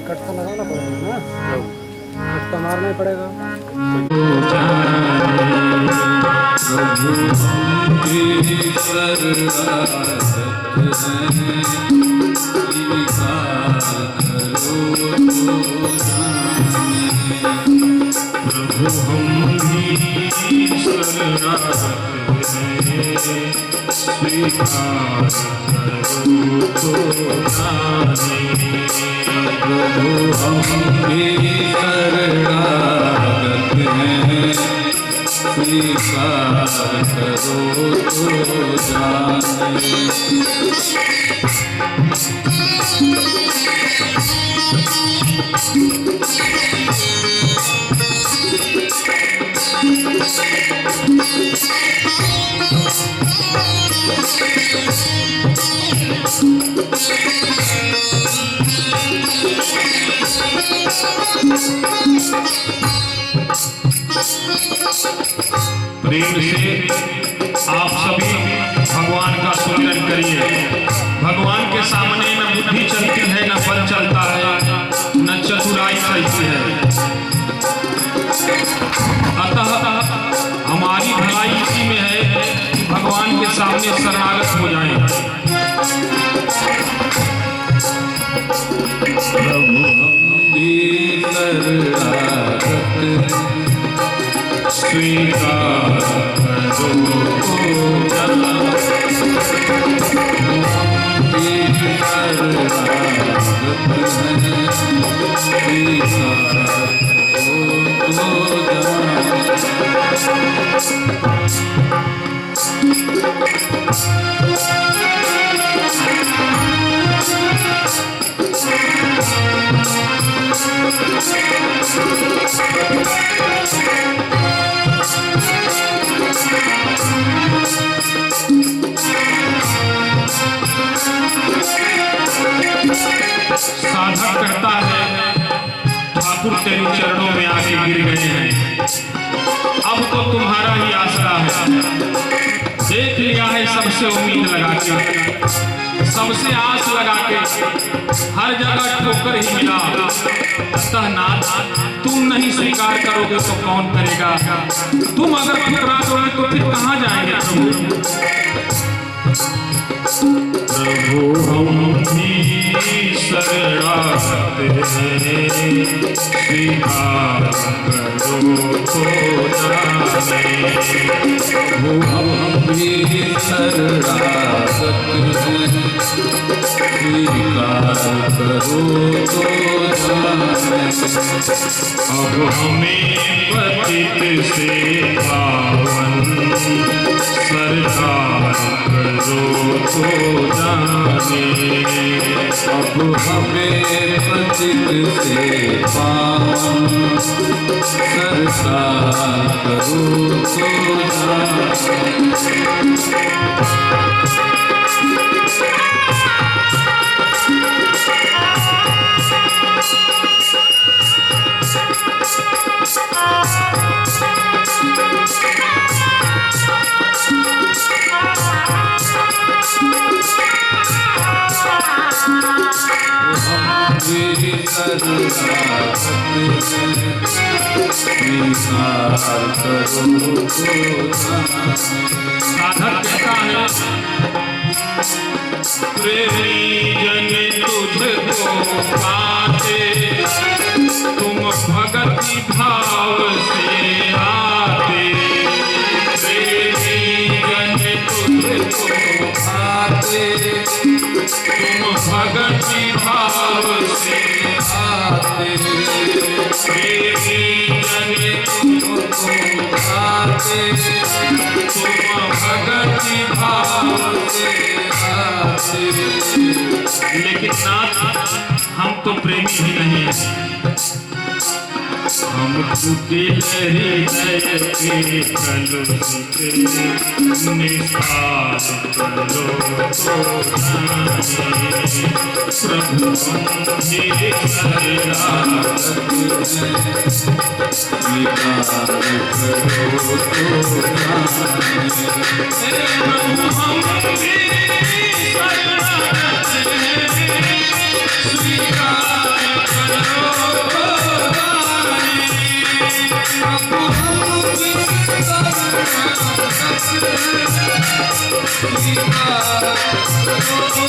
Cut तो लगाना पड़ेगा ना, कट तो मारना ही पड़ेगा। प्रभु हम ही स्वीकार करो तो जाने। प्रभु हम भी शरणागत हैं, स्वीकार करो तो जाने। प्रेम से आप सभी भगवान का सुमिरन करिए। भगवान के सामने न बुद्धि चलती है, न बल चलता है, न चतुराई चलती है। अतः हमारी भलाई इसी में है कि भगवान के सामने शरणागत हो जाएं। प्रभु स्वीकार करो तो जाने। साधक कहता है, ठाकुर तेरे चरणों में आके गिर गए हैं, अब तो तुम्हारा ही आसरा है। देख लिया है सबसे उम्मीद लगा के, सबसे आस लगा के, हर जगह ठोकर ही मिला। अतः नाथ तुम नहीं स्वीकार करोगे तो कौन करेगा? तुम अगर ठुकरा दोगे तो फिर कहाँ जाएंगे प्रभु? प्रभु हम ही शरणागत हैं, स्वीकार करो तो जाने। प्रभु हम ही शरणागत हैं, स्वीकार करो तो जाने। अब हमें पतित से पावन सरकार करो तो जाने। अब हमें पतित से पावन सरकार करो तो साधक कहता है, प्रेमी जन तुझको पाते, तुम भक्ति भाव से आते। प्रेमी जन तुझको पाते, तुम भक्ति भाव से आते। प्रेमी जन तुझको पाते, तुम भक्ति भाव से आते। लेकिन नाथ हम तो प्रेमी ही नहीं हैं। हम कुटिल हृदय के कलुषित निस्तार करो तो जाने प्रभु मेरे शरणागत स्वीकार करो तो जाने प्रभु हम तेरे शरणागत स्वीकार करो तो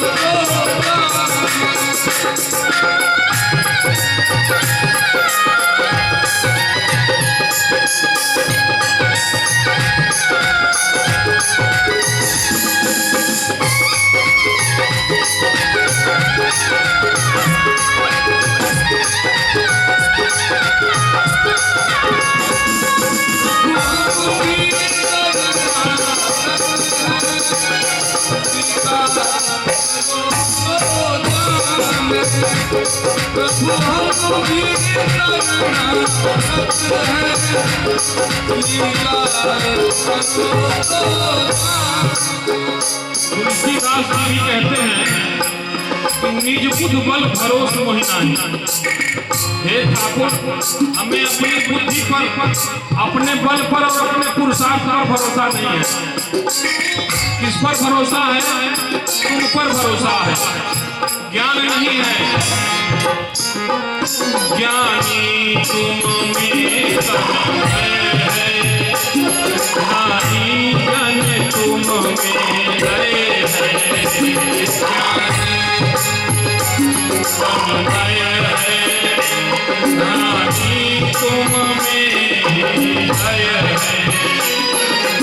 तुलसीदास जी कहते हैं कि निज बुद्ध बल भरोस मोहि नाही। हे ठाकुर, हमें अपनी बुद्धि पर, अपने बल पर और अपने पुरुषार्थ पर भरोसा नहीं है। किस पर भरोसा है? तुम पर भरोसा है। ज्ञान नहीं है, ज्ञानी तुम में सब है, ज्ञानी जन तुम में गए है, ज्ञानी तुम है, ज्ञानी तुम में गए है,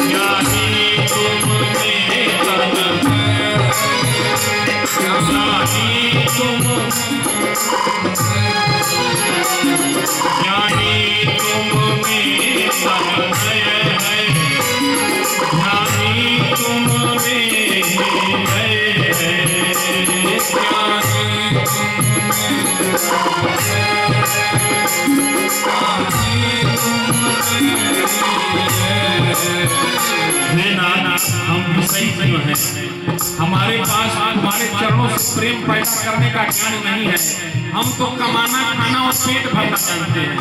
ज्ञानी तुम में सब है, ज्ञानी तुम ज्ञानी तुम में सब है, ज्ञानी तुम में है, हे नाथ, हम विषयी जीव हैं। हमारे पास तुम्हारे चरणों से प्रेम पैदा करने का ज्ञान नहीं है। हम तो कमाना, खाना और पेट भरना जानते हैं।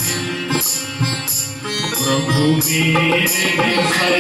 प्रभु मेरे उपचार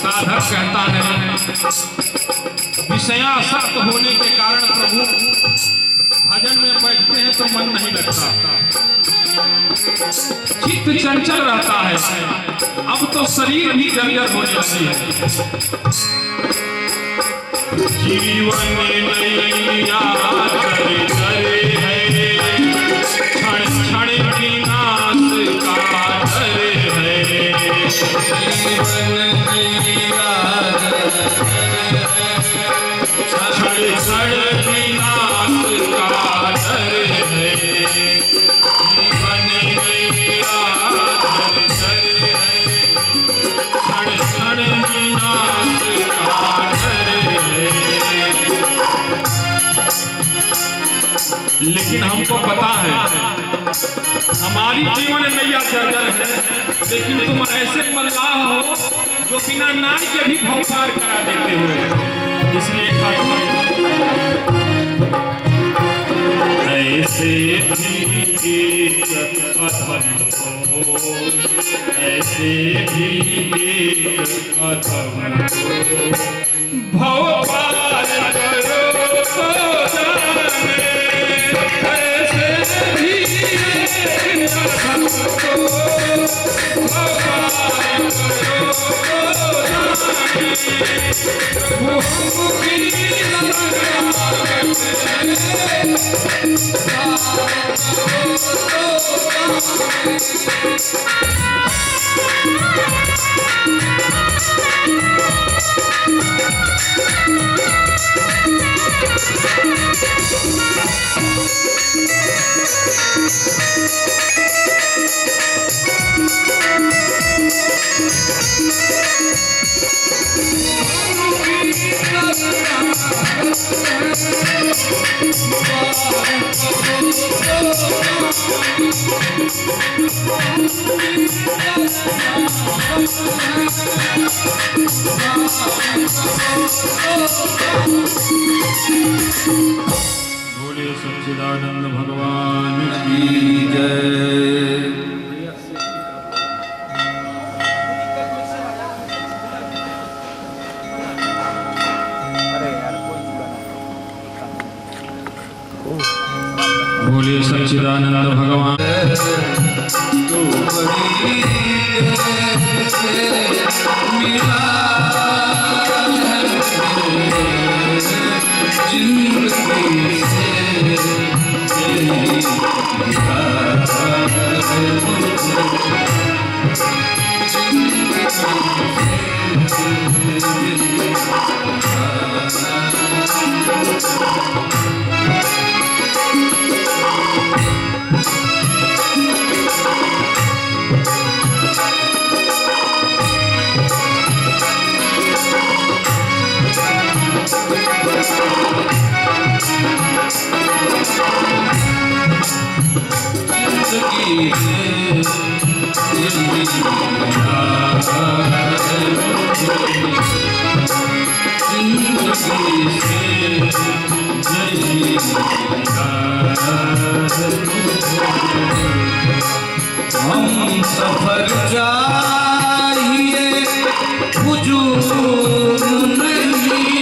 साधक कहता है, विषयासक्त होने के कारण प्रभु भजन में बैठते हैं तो मन नहीं लगता, चित्त चंचल रहता है। अब तो शरीर भी जर्जर होने लगी है। जीवन नैया करे करे है, क्षण क्षण विनाश का डर है। जीवन नैया क्षण क्षण विनाश का डर है। जीवन नैया डर है, क्षण क्षण विनाश का डर है। लेकिन हमको पता है हमारी जीवन नैया जर्जर है, लेकिन तुम ऐसे मल्लाह हो जो बिना नाव के भी भौपार करा देते हो। इसलिए ऐसे भी एक अधम को, ऐसे भी एक अधम को भव पार करो जाने, ऐसे भी एक अधम को भव पार करो जाने। बोले सच्चिदानंद भगवान की जय। बोले सच्चिदानंद भगवान हम सफर चाहिए हुजूर नहीं,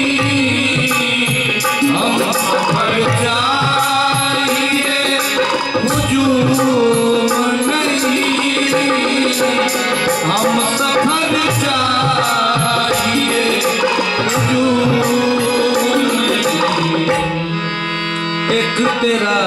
हम सफर चाहिए हुजूर नहीं, हम सफर चाहिए हुजूर नहीं। एक तेरा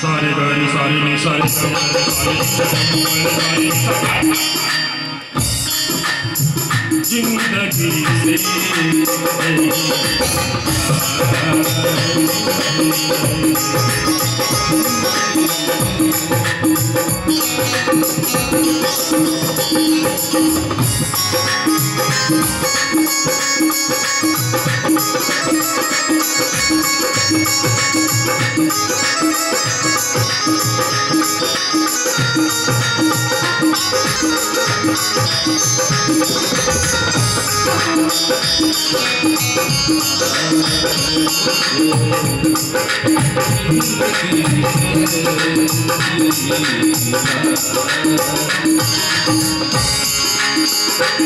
सारे गाड़ी सारी नहीं सारी जिंदगी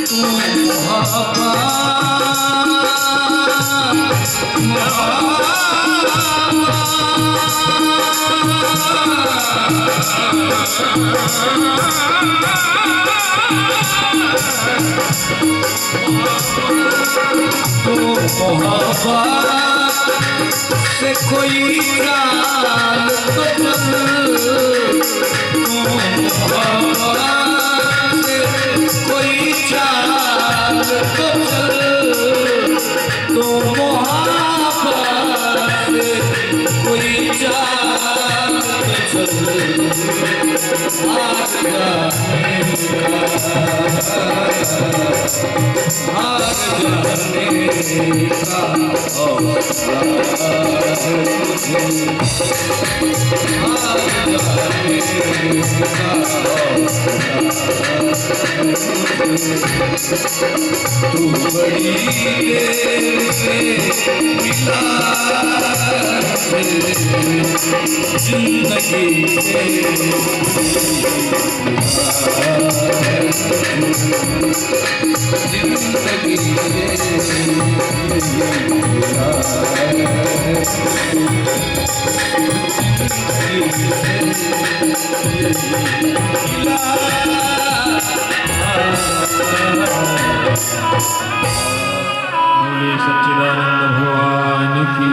तू से कोई चाल तो चल, से कोई चाल तो चल, तो मोहब्बत से कोई चाल तो चल, तू बड़ी देर से मिला जिंदगी सच्चिदानंद भगवान की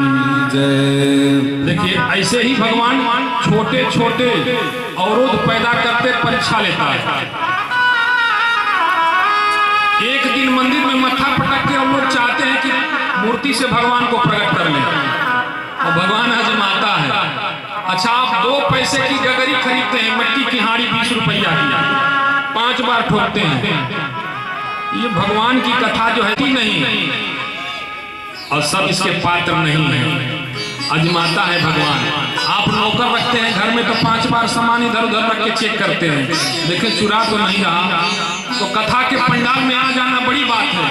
जय। देखिए ऐसे ही भगवान छोटे छोटे अवरोध पैदा करते परीक्षा लेता है। एक दिन मंदिर में मत्था पटक के हम लोग चाहते हैं कि मूर्ति से भगवान को प्रकट कर लें और भगवान आजमाता है। अच्छा आप 2 पैसे की गगरी खरीदते हैं, मिट्टी की हाड़ी 20 रुपया की, 5 बार ठोकते हैं। ये भगवान की कथा जो है नहीं, और सब इसके पात्र नहीं है। आजमाता है भगवान। आप नौकर रखते हैं घर में तो 5 बार सामान इधर उधर रख के चेक करते हैं, देखें चुरा तो नहीं रहा। तो कथा के पंडाल में आ जाना बड़ी बात है,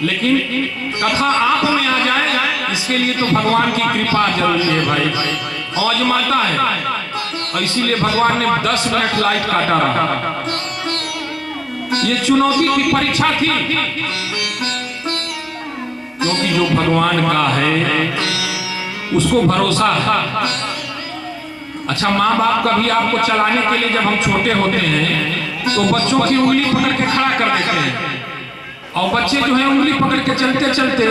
लेकिन कथा आप में आ जाए इसके लिए तो भगवान की कृपा जरूरी है भाई। और आजमाता है, और इसीलिए भगवान ने 10 मिनट लाइट काटा रहा। ये चुनौती की परीक्षा थी, क्योंकि जो भगवान का है उसको भरोसा है। अच्छा माँ बाप कभी आपको चलाने के लिए जब हम छोटे होते हैं तो बच्चों की उंगली पकड़ के खड़ा कर देते हैं, और बच्चे जो है उंगली पकड़ के चलते चलते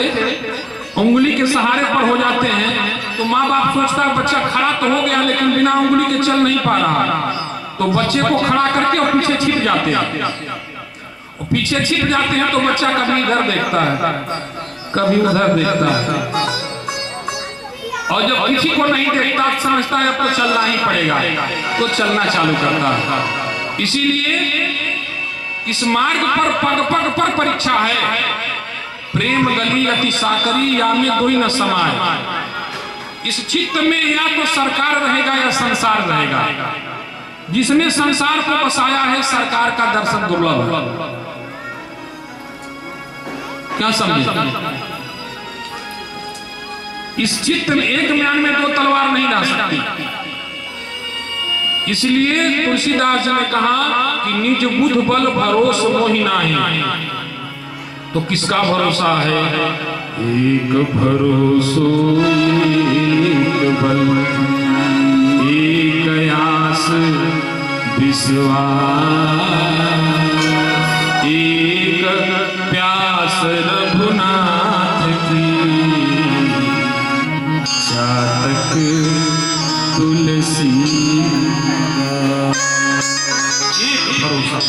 उंगली के सहारे पर हो जाते हैं। तो माँ बाप सोचता है बच्चा खड़ा तो हो गया लेकिन बिना उंगली के चल नहीं पा रहा, तो बच्चे को खड़ा करके और पीछे छिप जाते हैं। और पीछे छिप जाते हैं तो बच्चा कभी इधर देखता है कभी उधर देखता है, और जब किसी को नहीं देखता समझता है अब तो चलना ही पड़ेगा, तो चलना चालू करता है। इसीलिए इस मार्ग पर पग पग पर परीक्षा है। प्रेम गली अति साकरी या में कोई न समाये। इस चित्त में या तो सरकार रहेगा या संसार रहेगा। जिसने संसार को बसाया है सरकार का दर्शन दुर्लभ है। क्या समझे? इस चित्त में एक म्यान में 2 तलवार नहीं रह सकती। इसलिए तुलसीदास जी ने कहा कि निज बुध बल भरोस मोहि नाही। तो किसका भरोसा है? एक भरोसो एक बल एक आस विश्वास एक प्यास रघुनाथ की चातक तुलसी। एक भरोसा।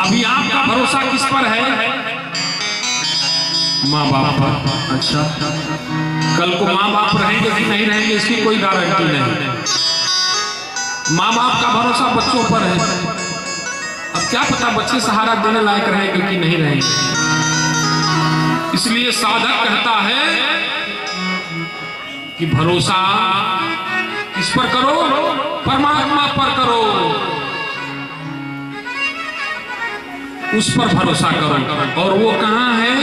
अभी आपका भरोसा किस पर है? माँ बाप पर। अच्छा, कल को माँ बाप रहेंगे कि नहीं रहेंगे इसकी कोई गारंटी नहीं। माँ बाप का भरोसा बच्चों पर है। अब क्या पता बच्चे सहारा देने लायक रहेंगे कि नहीं रहेंगे। इसलिए साधक कहता है कि भरोसा किस पर करो? परमात्मा पर करो, उस पर भरोसा करो। और वो कहाँ है?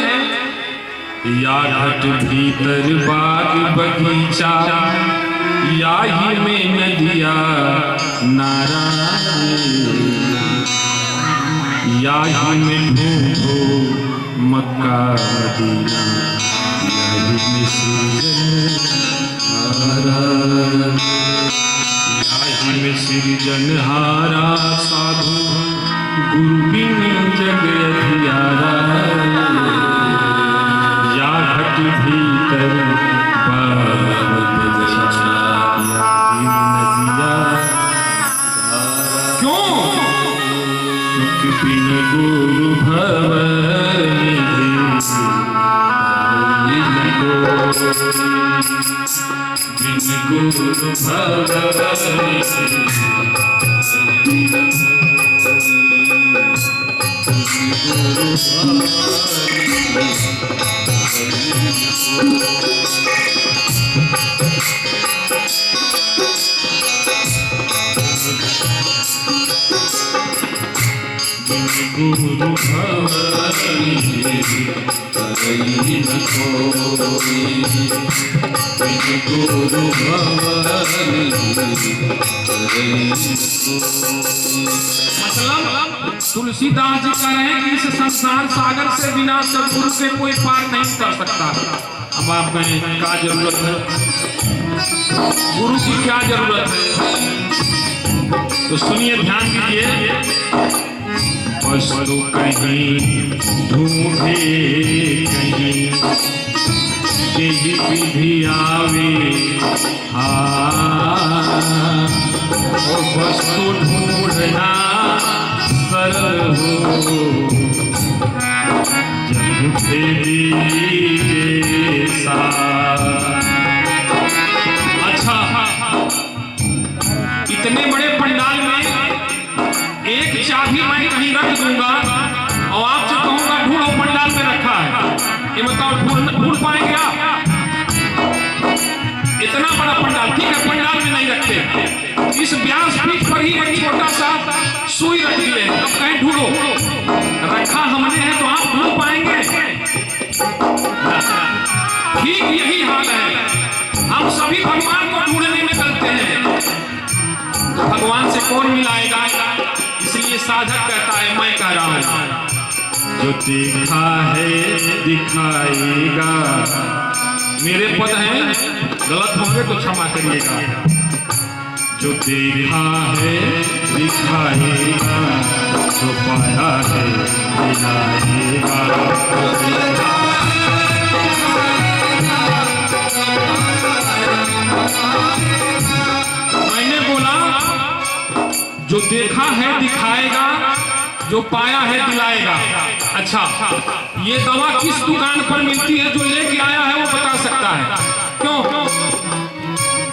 या घट भीतर बाग बगीचा या ही में नदिया नारायण या ही में ढूंढो मक्का मदीना यही में सृजनहारा, यही में सृजनहारा साधु गुरु बिन जग अधियारा। या घट भीतर क्यों? क्योंकि बिन गुरु भवनि बिन गुरु गुरु भवनि तरई न कोई, गुरु भवनि तरई न कोई। मतलब तुलसीदास जी कह रहे हैं कि इस संसार सागर से बिना सद्गुरु से कोई पार नहीं कर सकता। अब आप कहें क्या जरूरत है, गुरु की क्या जरूरत है? तो सुनिए, ध्यान दीजिए। वस्तु कहीं ढूंढे कहीं यही विधि आवे, और वस्तु ढूंढना सरल हो जब फेरी के साथ। अच्छा, इतने बड़े पंडाल में एक चाबी मैं कहीं रख दूंगा और आपसे कहूंगा ढूंढो, पंडाल में रखा है, ये बताओ ढूंढ पाएंगे आप? इतना बड़ा पंडाल, ठीक है पंडाल में नहीं रखते, इस व्यासपीठ पर ही एक छोटा सा सुई रख दिए, अब कहीं ढूंढो, रखा हमने है तो आप ढूंढ पाएंगे? ठीक यही हाल है, हम सभी भगवान को ढूंढने में करते हैं, तो भगवान से कौन मिलाएगा? इसलिए साधक कहता है, मैं कह रहा हूं, जो देखा है दिखाएगा। मेरे पद हैं, गलत होंगे तो क्षमा करिएगा। जो देखा है दिखाएगा, जो पाया है दिलाएगा। मैंने बोला जो देखा है दिखाएगा, जो पाया है दिलाएगा। अच्छा, ये दवा किस दुकान पर मिलती है? जो लेके आया है वो बता सकता है। क्यों?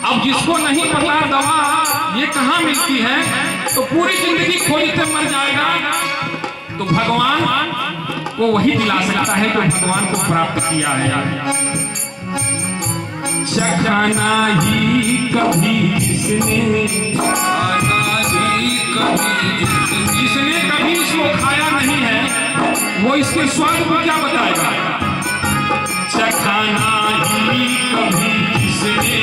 अब जिसको नहीं पता दवा ये कहाँ मिलती है तो पूरी जिंदगी खोजते मर जाएगा। तो भगवान को वही दिला सकता है जो भगवान को प्राप्त किया है। चखना ही कभी जिसने कभी इसको खाया नहीं है वो इसके स्वाद को क्या बताएगा? चखाना ही कभी जिसने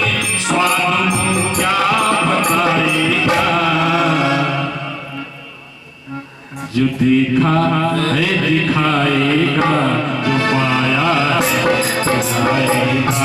स्वाद को क्या बताएगा? जो देखा है दिखाएगा, जो पाया दिखाएगा।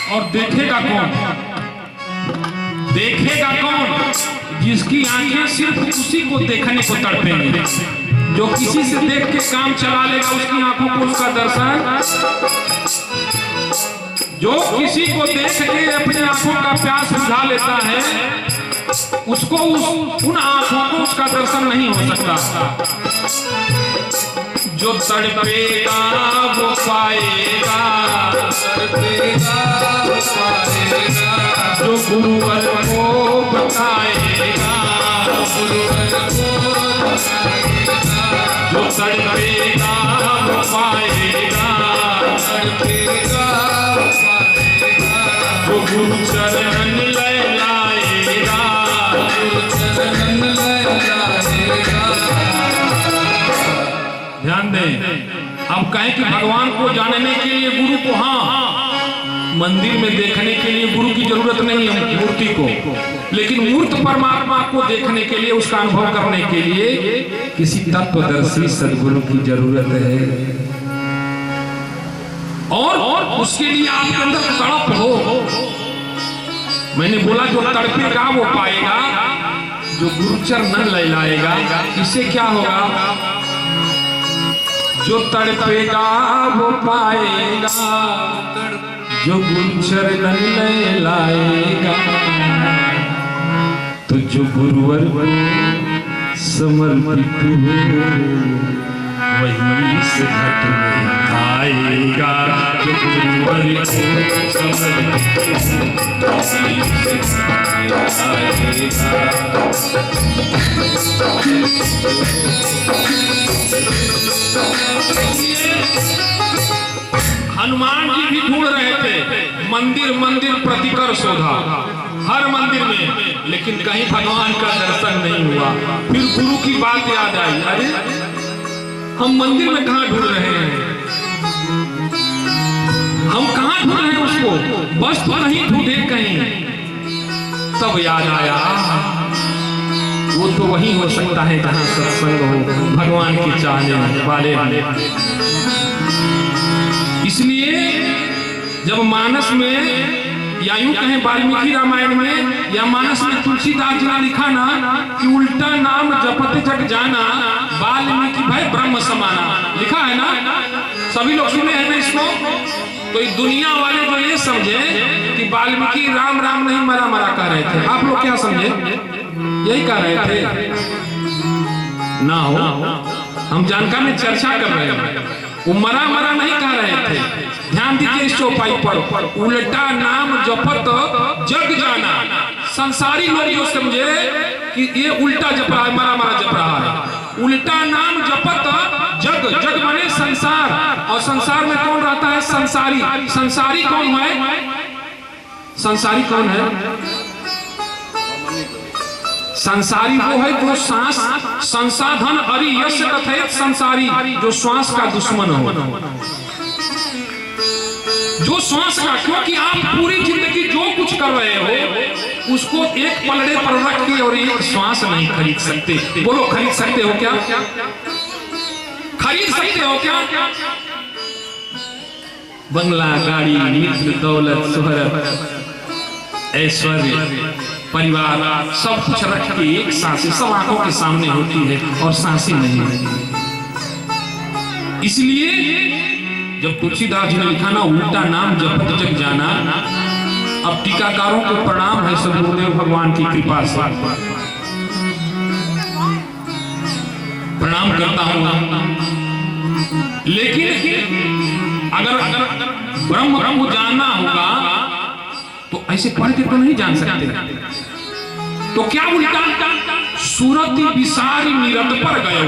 और देखेगा कौन? देखेगा कौन? जिसकी आंखें सिर्फ उसी को देखने को तड़पेंगी। जो किसी से देख के काम चला लेगा उसकी आंखों को उसका दर्शन, जो किसी को देख के अपनी आंखों का प्यास बुझा लेता है उसको उन आंखों को उसका दर्शन नहीं हो सकता। जो तड़पेगा वो पाएगा, तड़पेगा वो पाएगा, जो गुरुवर को बताएगा, गुरुवर को बताएगा, जो तड़पेगा वो पाएगा, तड़पेगा वो पाएगा, जो गुरु चरण लाएगा, गुरु चरण लाएगा। ध्यान दें। अब कहें कि भगवान को जानने के लिए गुरु को, हाँ मंदिर में देखने के लिए गुरु की जरूरत नहीं है मूर्ति को, लेकिन मूर्त परमात्मा को देखने के लिए, उसका अनुभव करने के लिए किसी तत्वदर्शी सदगुरु की जरूरत है। और उसके लिए आपके अंदर तड़प हो। मैंने बोला जो तड़पेगा वो पाएगा, जो गुरुचरण लहलाएगा। इससे क्या होगा? जो तड़पेगा वो पाएगा, जो गुरुचरण लहलाएगा। तो जो गुरुवर समर्पित हो वही से घट में आएगा। जो गुरुवर को समर्पित हो वही से घट में हनुमान जी भी ढूंढ रहे थे, मंदिर मंदिर प्रतिकर शोधा, हर मंदिर में, लेकिन कहीं भगवान का दर्शन नहीं हुआ। फिर गुरु की बात याद आई, अरे हम मंदिर में कहाँ ढूंढ रहे हैं, हम कहाँ ढूंढ रहे हैं उसको, बस तो नहीं ढूंढे कहीं। तब याद आया वो तो वही हो सकता है जहां सत्संग हो, भगवान के चाहने वाले। इसलिए जब मानस में या यूं कहें वाल्मीकि रामायण में या मानस में तुलसीदास जी ने लिखा ना कि उल्टा नाम जपत जग जाना, वाल्मीकि भाई ब्रह्म समाना, लिखा है ना, सभी लोग सुने हैं ना इसको। तो इस दुनिया वाले जो ये समझे कि वाल्मीकि राम राम नहीं मरा मरा कह रहे थे, आप लोग क्या समझे? यही कह रहे थे ना हो, हम जानकार में चर्चा कर रहे हैं, वो मरा मरा नहीं कह रहे थे। ध्यान दीजिए इस चौपाई पर, उल्टा नाम जपत जग जाना। संसारी लोग जो समझे कि ये उल्टा जप रहा है, मरा मरा जप रहा है। उल्टा नाम जपत जग, जग माने संसार, और संसार में कौन रहता है? संसारी। संसारी कौन है? संसारी कौन है? संसारी वो है जो सांस संसाधन अरि यश कथयत संसारी, जो श्वास का दुश्मन हो, जो श्वास का, क्योंकि आप पूरी जिंदगी जो कुछ कर रहे हो उसको एक पलड़े पर रख के और एक श्वास नहीं खरीद सकते। बोलो खरीद सकते हो क्या? खरीद सकते हो क्या? बंगला, गाड़ी, मित्र, दौलत, शोहरत, ऐश्वर्य, परिवार, सब कुछ रख के एक सांसें सब आंखों के सामने होती है और सांसें नहीं है। इसलिए जब तुलसीदास जी ने लिखा ना उल्टा नाम जपत जग जाना, अब टीकाकारों को प्रणाम है सदगुरुदेव भगवान की कृपा से प्रणाम करता हूं। लेकिन अगर ब्रह्म को जानना होगा तो ऐसे पढ़ के तो नहीं जान सकते। तो क्या उल्टा सूरत विसारी निरत पर गए,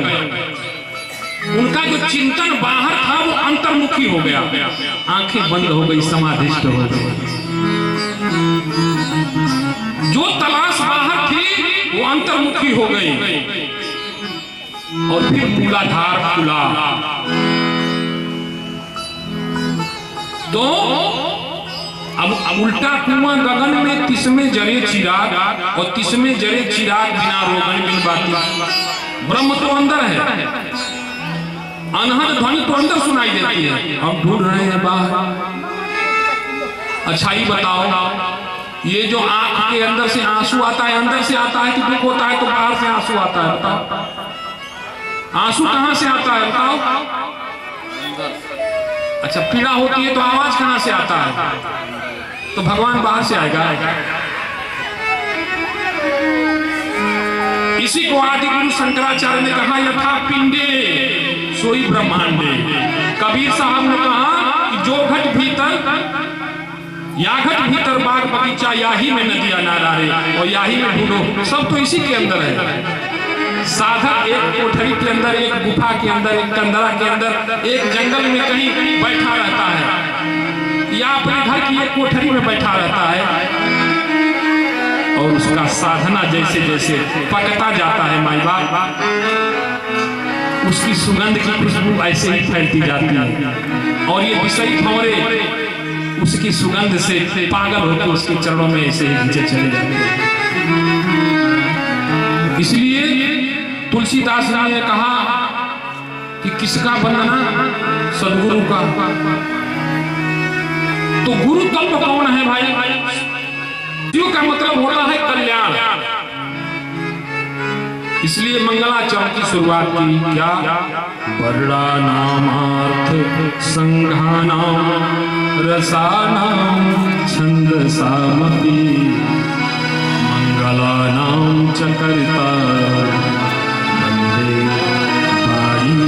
उनका जो चिंतन बाहर था वो अंतर्मुखी हो गया, आंखें बंद हो गई, समाधिष्ट हो गई। जो तलाश बाहर थी वो अंतर्मुखी हो गई, और फिर मूलाधार खुला। तो अब उल्टा कुआं गगन में तिसमें जरे चिराग, और तिसमें जरे चिराग बिना रोगन बिन बाती। ब्रह्म तो अंदर है, अनहद ध्वनि तो अंदर सुनाई देती है, हम ढूंढ रहे हैं बाहर। अच्छाई बताओ ये जो आंख के अंदर से आंसू आता है, अंदर से आता है कि दुख होता है तो बाहर से आंसू आता है? बताओ, आंसू कहां से आता है बताओ? अच्छा, पीड़ा होती है तो आवाज कहां से आता है? तो भगवान बाहर से आएगा। इसी को आदि गुरु शंकराचार्य ने कहा, यथा पिंडे सोई ब्रह्मांडे। कबीर साहब ने कहा कि जो घट भीतर या घट भीतर बाग बगीचा, याही में नदिया नारा रे और याही में ढूंढो, सब तो इसी के अंदर है। साधक एक कोठरी के अंदर, एक गुफा के अंदर, एक कंदरा के अंदर, एक जंगल में कहीं बैठा रहता है या अपने घर की एक कोठरी में बैठा रहता है और उसका साधना जैसे जैसे पकता जाता है माई बाप, उसकी सुगंध की खुशबू ऐसे ही फैलती जाती है और ये विषयी भंवरे उसकी सुगंध से पागल होकर उसके चरणों में ऐसे ही नीचे चले जाते हैं। इसलिए तुलसीदास जी ने कहा कि किसका वंदना? सदगुरु का। तो गुरु तत्व कौन है भाई? शिव का मतलब होता है कल्याण। इसलिए मंगलाचरण की शुरुआत की क्या? वर्णानामार्थ संघानाम रसानाम छंदसामपि मंगलानाम च कर्ता वंदे पाणि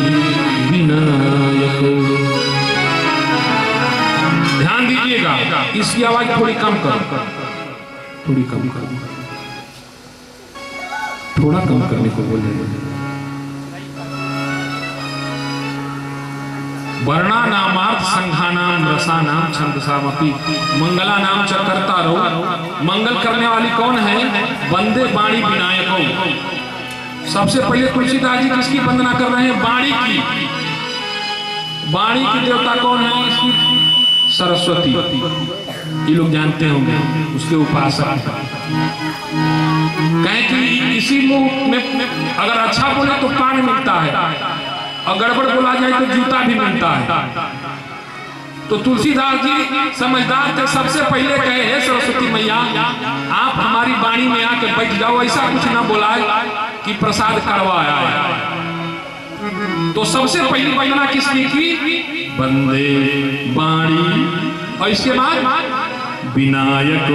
विनायको। ध्यान दीजिएगा, इसकी आवाज थोड़ी कम करो, थोड़ी कम करो, थोड़ा कम करने को बोले। वर्णानामार्थ संघानाम रसानाम छंदसामपि मंगलानाम च कर्ता रहो। मंगल करने वाली कौन है? वंदे वाणी विनायको। सबसे पहले तुलसीदास जी किसकी वंदना कर रहे हैं? वाणी की। वाणी की देवता कौन है? इसकी सरस्वती। ये लोग जानते होंगे, उसके उपासक। कहें कि इसी मुंह में अगर अच्छा बोले तो कान मिलता है और गड़बड़ बोला जाए तो जूता भी मिलता है। तो तुलसीदास जी समझदार थे, सबसे पहले कहे, हे सरस्वती मैया आप हमारी वाणी में आके बैठ जाओ, ऐसा कुछ ना बोला कि प्रसाद करवाया है। तो सबसे पहली वंदना किसने की? वंदे वाणी। और इसके बाद विनायक।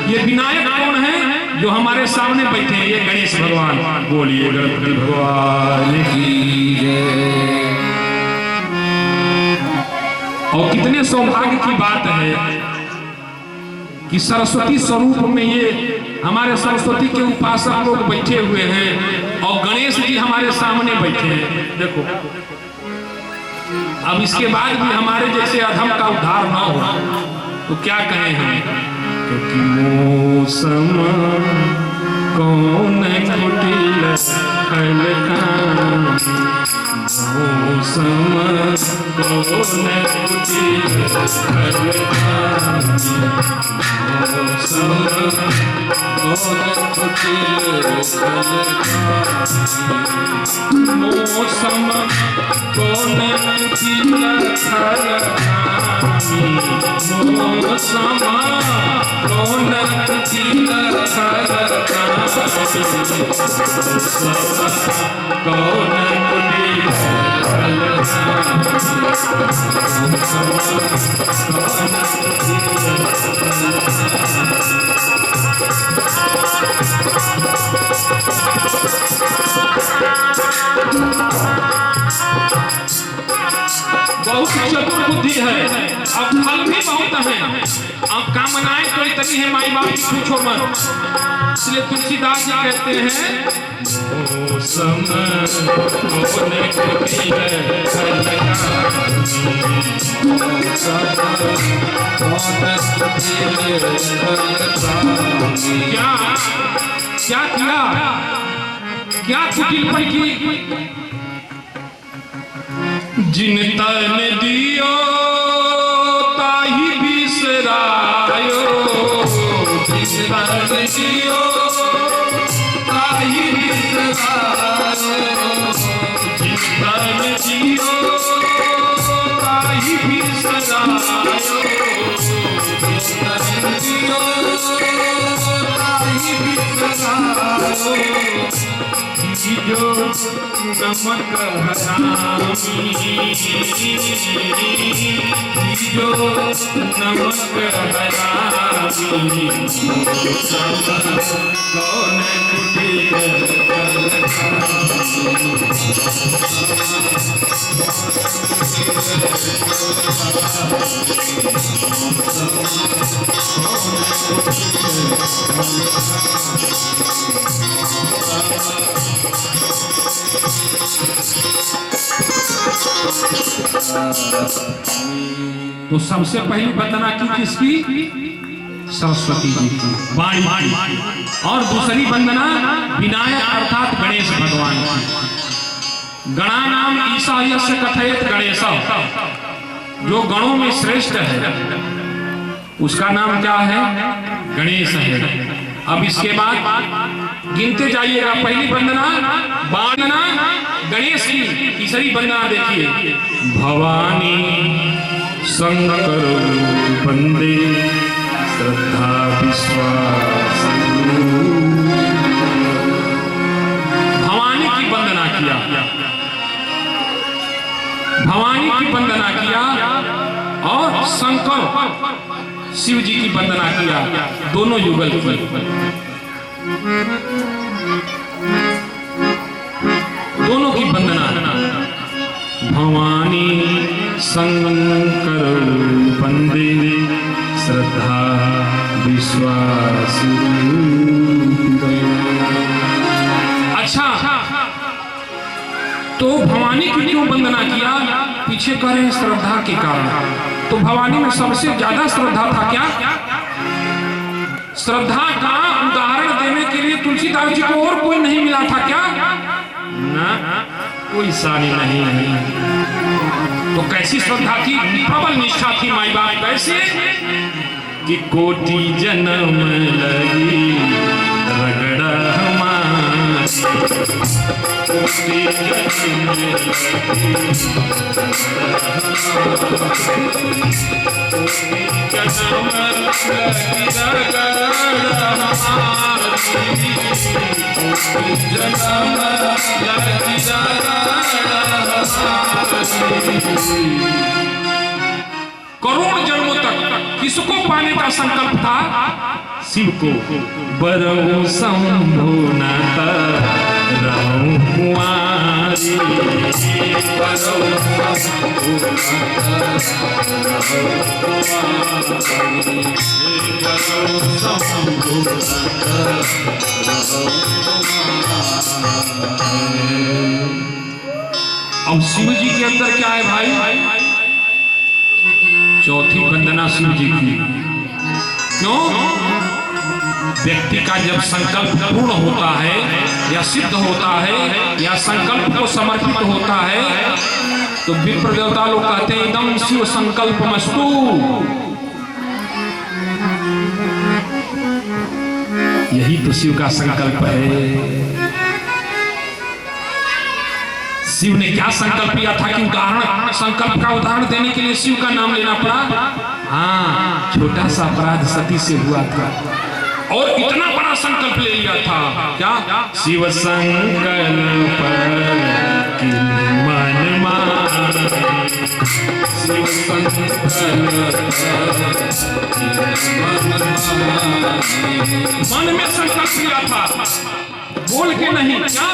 ये विनायक कौन है? जो हमारे सामने बैठे हैं, ये गणेश भगवान। बोलिए गणपति भगवान की जय। और कितने सौभाग्य की बात है कि सरस्वती स्वरूप में ये हमारे सरस्वती के उपासक लोग बैठे हुए हैं और गणेश जी हमारे सामने बैठे हैं। देखो, अब इसके बाद भी हमारे जैसे अधम का उद्धार ना हो तो क्या कहें हम? क्योंकि मौसम कौन कुटिल हलका, मौसम कौन कुटिल हलका, मौसम कौन कुटिल हलका, मौसम कौन कुटिल हलका, मौसम कौन कुटिल हलका, कौन कुटिल बहुत चतुर बुद्धि है, अब फल भी बहुत है, अब कामनाएं तो इतनी है माई बाप की पूछो मत। इसलिए तुलसीदास जी कहते हैं मौसम कौन कुटिल क्या क्या किया? क्या कुटिलपन की? जिन तन दियो ताही बिसरायो, जिन तन दियो ताही बिसरायो, जिन तन दियो ताही बिसरायो, जिन तन दियो जो नमक हरामी, जो नमक हरामी, कौन तो सबसे पहली वंदना की किसकी? सरस्वती जी की वाणी की। और दूसरी वंदना विनायक अर्थात गणेश भगवान की। गणा नाम ईसा यस्य कथयेत गणेश, जो गणों में श्रेष्ठ है उसका नाम क्या है? गणेश है। अब इसके बाद गिनते जाइएगा। पहली वंदना गणेश की, तीसरी वंदना देखिए भवानी शंकर वंदे श्रद्धा विश्वास। भवानी की वंदना किया, भवानी की वंदना किया और शंकर शिव जी की वंदना किया, दोनों युगल की। दोनों की वंदना। भवानी शंकर वंदे श्रद्धा विश्वास। अच्छा, तो भवानी की क्यों वंदना किया? पीछे कह रहे हैं श्रद्धा के कारण। तो भवानी में सबसे ज्यादा श्रद्धा था क्या? श्रद्धा का उदाहरण देने के लिए तुलसीदास जी को और कोई नहीं मिला था क्या? ना, कोई सानी नहीं। तो कैसी श्रद्धा थी? प्रबल निष्ठा थी माई बाप। कैसे कि कोटि जन्म लगी रगड़ा कोटि जन्म करोड़ जन्मों तक किसको पाने का संकल्प था? शिव को। बरऊ शंभु नाता रहूं कुंवारी, अब शिव जी के अंदर क्या है भाई? चौथी वंदना शिव जी की। क्यों? व्यक्ति का जब संकल्प पूर्ण होता है या सिद्ध होता है या संकल्प को समर्पित होता है तो विप्र देवता लोग कहते हैं एकदम शिव संकल्पमस्तु। यही तो शिव का संकल्प है। शिव ने क्या संकल्प किया था कि उदाहरण, संकल्प का उदाहरण देने के लिए शिव का नाम लेना पड़ा? हाँ, छोटा सा अपराध सती से हुआ था और इतना बड़ा संकल्प ले लिया था। क्या? शिव संकल्प की मन माने, शिव संकल्प मन में संकल्प लिया था, बोल के नहीं। क्या?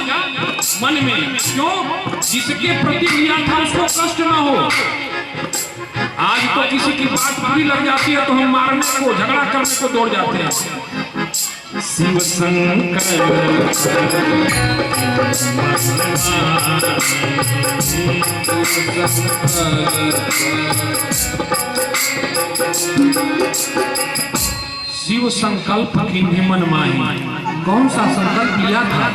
मन में। क्यों? जिसके प्रति लिया था उसको कष्ट ना हो। आज तो किसी की बात बुरी लग जाती है तो हम मारने को, झगड़ा करने को दौड़ जाते हैं। शिव संकल्प शिव संकल्प की मन माही। कौन सा संकल्प लिया था?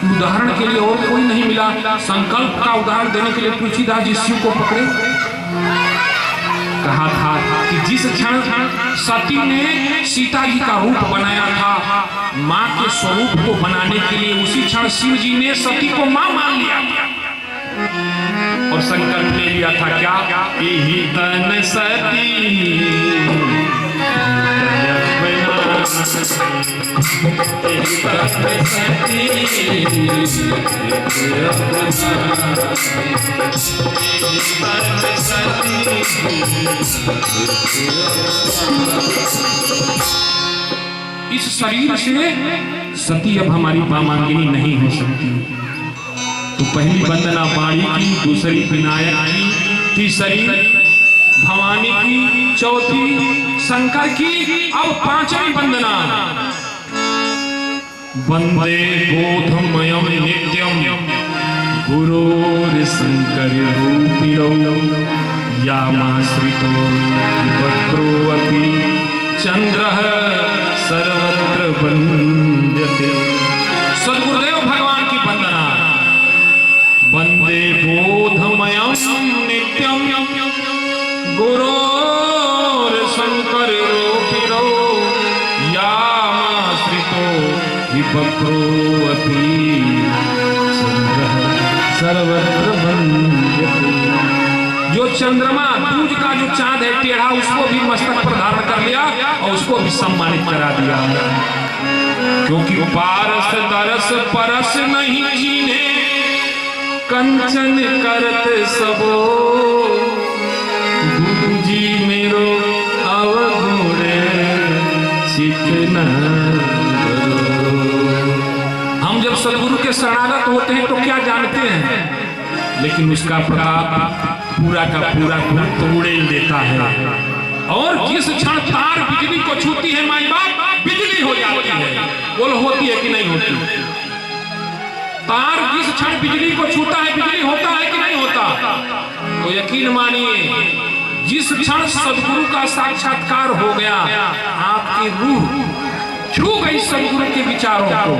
उदाहरण के लिए और कोई नहीं मिला। संकल्प का उदाहरण देने के लिए तुलसीदास जी शिव को पकड़े। कहा था कि जिस क्षण सती ने सीता जी का रूप बनाया था माँ के स्वरूप को बनाने के लिए, उसी क्षण शिव जी ने सती को माँ मान लिया और संकल्प ले लिया था। क्या? यही तन सती इस शरीर से सती अब हमारी वामांगिनी नहीं हो सकती। तो पहली वंदना बाड़ी की, दूसरी विनायक की, तीसरी भवानी की, चौथी शंकर की, अब पांचवी वंदना वंदे बोधमयम नित्यम गुरोर शंकर रूपिणो यामाश्रितो वक्रोऽपि चंद्रः सर्वत्र वन्द्यते। सद्गुरुदेव भगवान की वंदना वंदे बोधमयम नित्यम गुरोर शंकर रूपिणो यामाश्रितो वक्रोऽपि चंद्रः सर्वत्र वन्द्यते। जो चंद्रमा दूज का जो चांद है टेढ़ा, उसको भी मस्तक पर धारण कर लिया और उसको भी सम्मानित करा दिया, क्योंकि पारस दरस परस नहीं जीने कंचन करत सबो गुरु जी मेरो अवगुणे चितना। हम जब सदगुरु के शरणागत होते हैं तो क्या जानते हैं, लेकिन उसका प्रताप पूरा का पूरा तोड़ेल देता है। और जिस क्षण तार बिजली को छूती है माई बाप, बिजली हो जाती है। बोलो होती है कि नहीं होती? तार जिस क्षण बिजली को छूता है, बिजली होता है कि नहीं होता? तो यकीन मानिए, जिस क्षण सदगुरु का साक्षात्कार हो गया, आपकी रूह छू गई सदगुरु के विचारों को,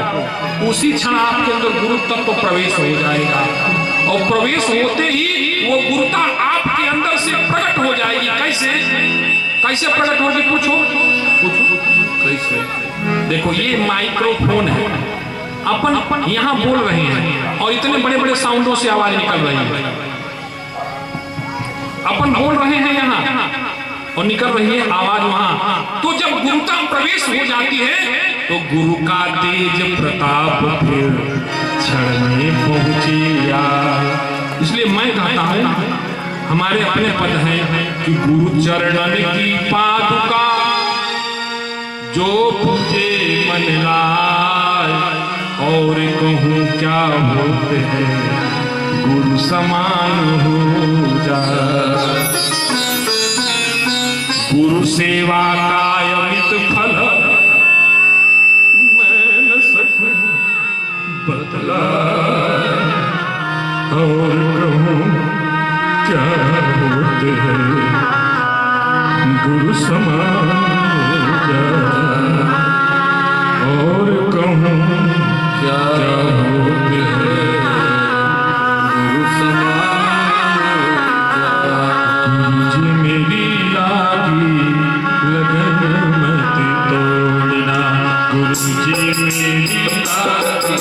उसी क्षण आपके अंदर गुरु तत्व प्रवेश हो जाएगा। और प्रवेश होते ही वो गुरुता आपके अंदर से प्रकट हो जाएगी। कैसे कैसे प्रकट होगी? पूछो कैसे? देखो, ये माइक्रोफोन है, अपन यहाँ बोल रहे हैं और इतने बड़े बड़े साउंडों से आवाज निकल रही है। अपन बोल रहे हैं यहाँ और निकल रही है आवाज वहां। तो जब गुरुता प्रवेश हो जाती है तो गुरु का तेज प्रताप फिर क्षण में पहुंचे यार। इसलिए मैं कहता हूं, हमारे अपने पद हैं कि गुरु चरणन की पादुका जो पूजे मन लाए, और कहूं क्या होते हैं गुरु समान हो जाए। गुरु सेवा का अमित फल मैं न सकूं बदला, और कहूं क्या होते हैं गुरु समान हो जाए, और कहूं क्या होते हैं गुरु समान हो जाए। मेरी लागी लगन मत तोड़ना, गुरु जी मेरी लागी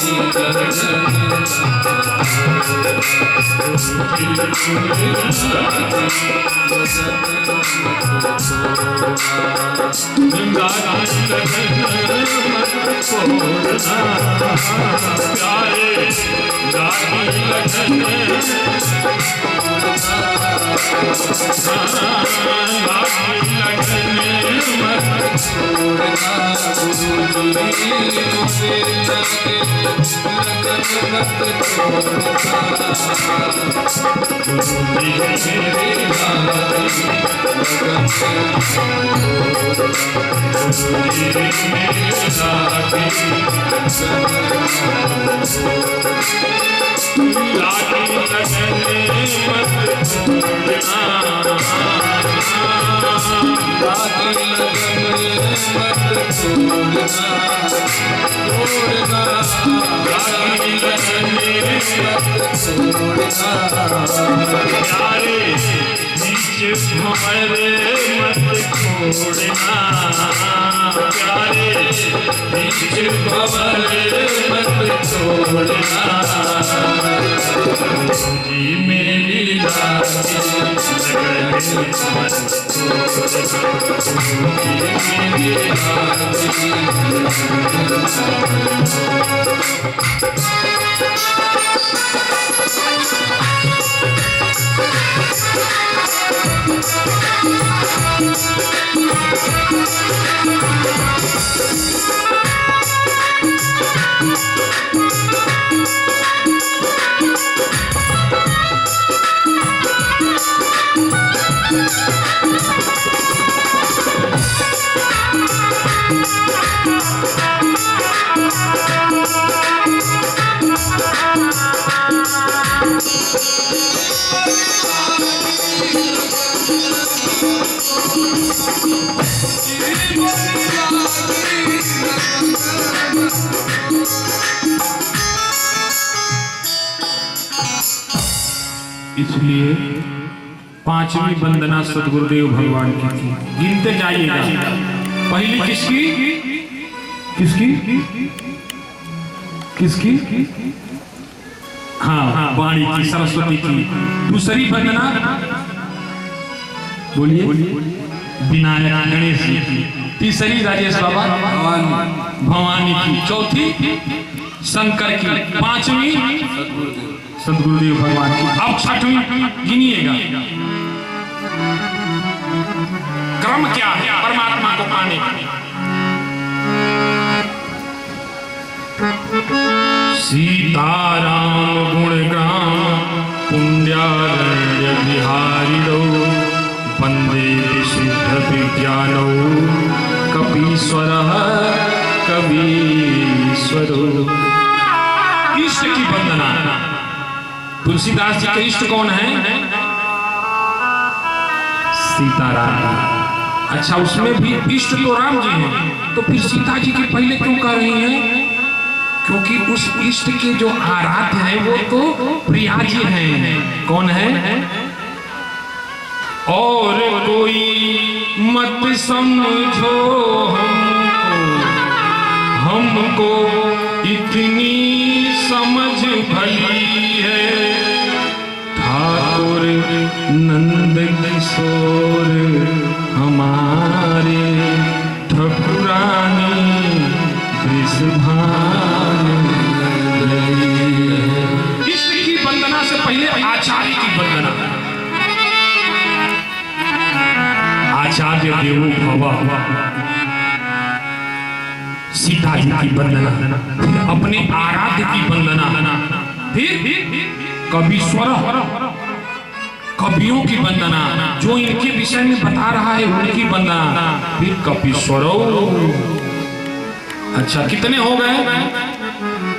इसलिए पांचवी वंदना सदगुरुदेव भगवान की थी। गिनते जाइएगा। पहली किसकी किसकी किसकी? हाँ, वाणी की, सरस्वती की। दूसरी वंदना बोलिए विनायक गणेश जी की। तीसरी राजेश बाबा भवानी की। चौथी शंकर की। पांचवी सदगुरुदेव भगवान की। अब छठवीं गिनिएगा। क्रम क्या है परमात्मा को पाने का? सीताराम गुणग्राम पुण्यारण्य बिहारिणो वंदे विशुद्ध विज्ञानो कपीश्वरः कवीश्वरो। इष्ट की वंदना। तुलसीदास जी के इष्ट कौन है? सीताराम। अच्छा, उसमें भी इष्ट तो राम जी हैं, तो फिर सीता जी के पहले क्यों कह रही हैं? क्योंकि उस इष्ट के जो आराध्य हैं वो तो प्रिया जी हैं। कौन है? और कोई मत समझो हमको इतनी समझ भली है, ठाकुर नंद किशोर हमारे ठकुरानी वृषभान। इष्ट की वंदना से पहले आचार्य की वंदना। आचार्य देवो भव। सीता जी की वंदना, फिर अपने आराध्य की वंदना, फिर कवीश्वर कवियों की वंदना, जो इनके विषय में बता रहा है उनकी वंदना, फिर कपीश्वरो। अच्छा, कितने हो गए?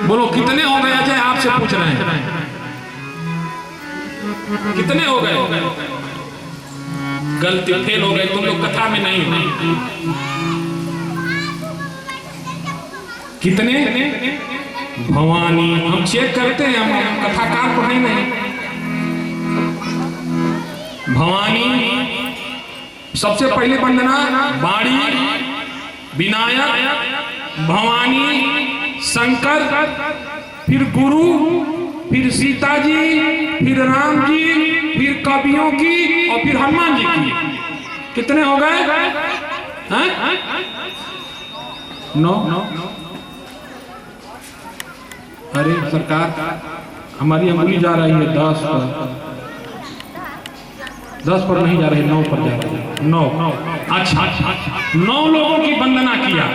बोलो कितने हो गए? अजय आपसे पूछ रहे हैं, कितने हो गए? गलती, फेल हो गए तुम लोग, कथा में नहीं हो। कितने? भवानी। हम चेक करते हैं, हम कथाकार तो है नहीं। भवानी सबसे पहले वंदना। वाणी, विनायक, भवानी, शंकर, फिर गुरु, फिर सीता जी, फिर राम जी, फिर कवियों की और फिर हनुमान जी की। कितने हो गए? नौ। अरे सरकार, हमारी अंगुली जा रही है 10 पर। 10 पर नहीं जा रही, 9 पर जा रही है। 9। अच्छा, 9 लोगों की वंदना किया।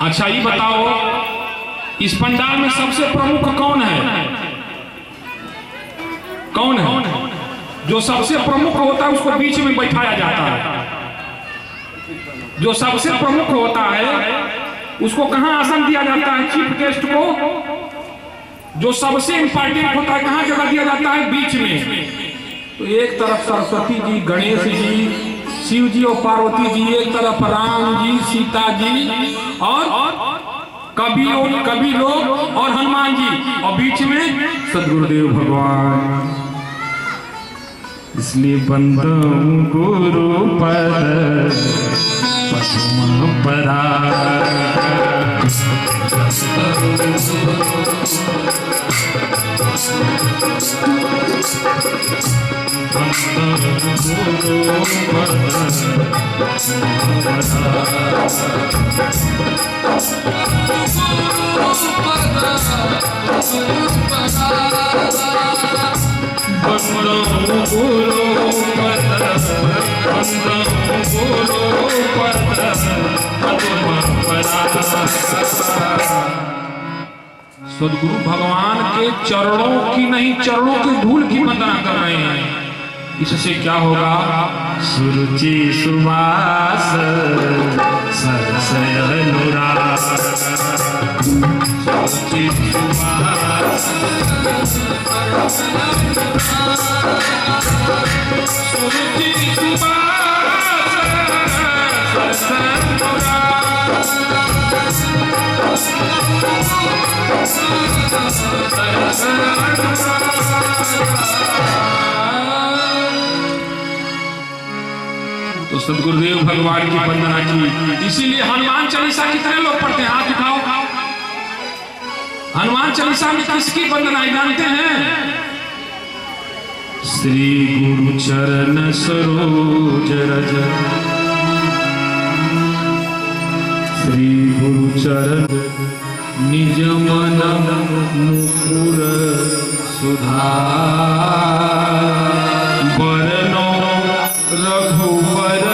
अच्छा, ये बताओ इस पंडाल में सबसे प्रमुख कौन है? कौन है? जो सबसे प्रमुख होता है उसको बीच में बैठाया जाता है। जो सबसे प्रमुख होता है उसको कहां आसन दिया जाता है? चीफ गेस्ट को। जो सबसे इंपॉर्टेंट होता है कहां जगह दिया जाता है? बीच में। तो एक तरफ सरस्वती जी, गणेश जी, शिव जी और पार्वती जी, एक तरफ राम जी, सीता जी और कवि लोग और हनुमान जी, और बीच में सदगुरुदेव भगवान। इसलिए बंदों गुरु पद पद्म पराग सदगुरु भगवान के चरणों की नहीं, चरणों के धूल की वंदना कर रहे हैं। इससे क्या होगा? सुरुचि सुवास सरसय अनुराग, सुरुचि सुवास सुरुचि सुवास सरसय तो सदगुरुदेव भगवान की वंदना की। इसीलिए हनुमान चालीसा कितने लोग पढ़ते हैं? हाथ उठाओ। हनुमान चालीसा में किसकी वंदना जानते हैं? श्री गुरु चरण सरोज रज, श्री गुरु चरण निज मन मुकुर सुधार, बरनो रघुवर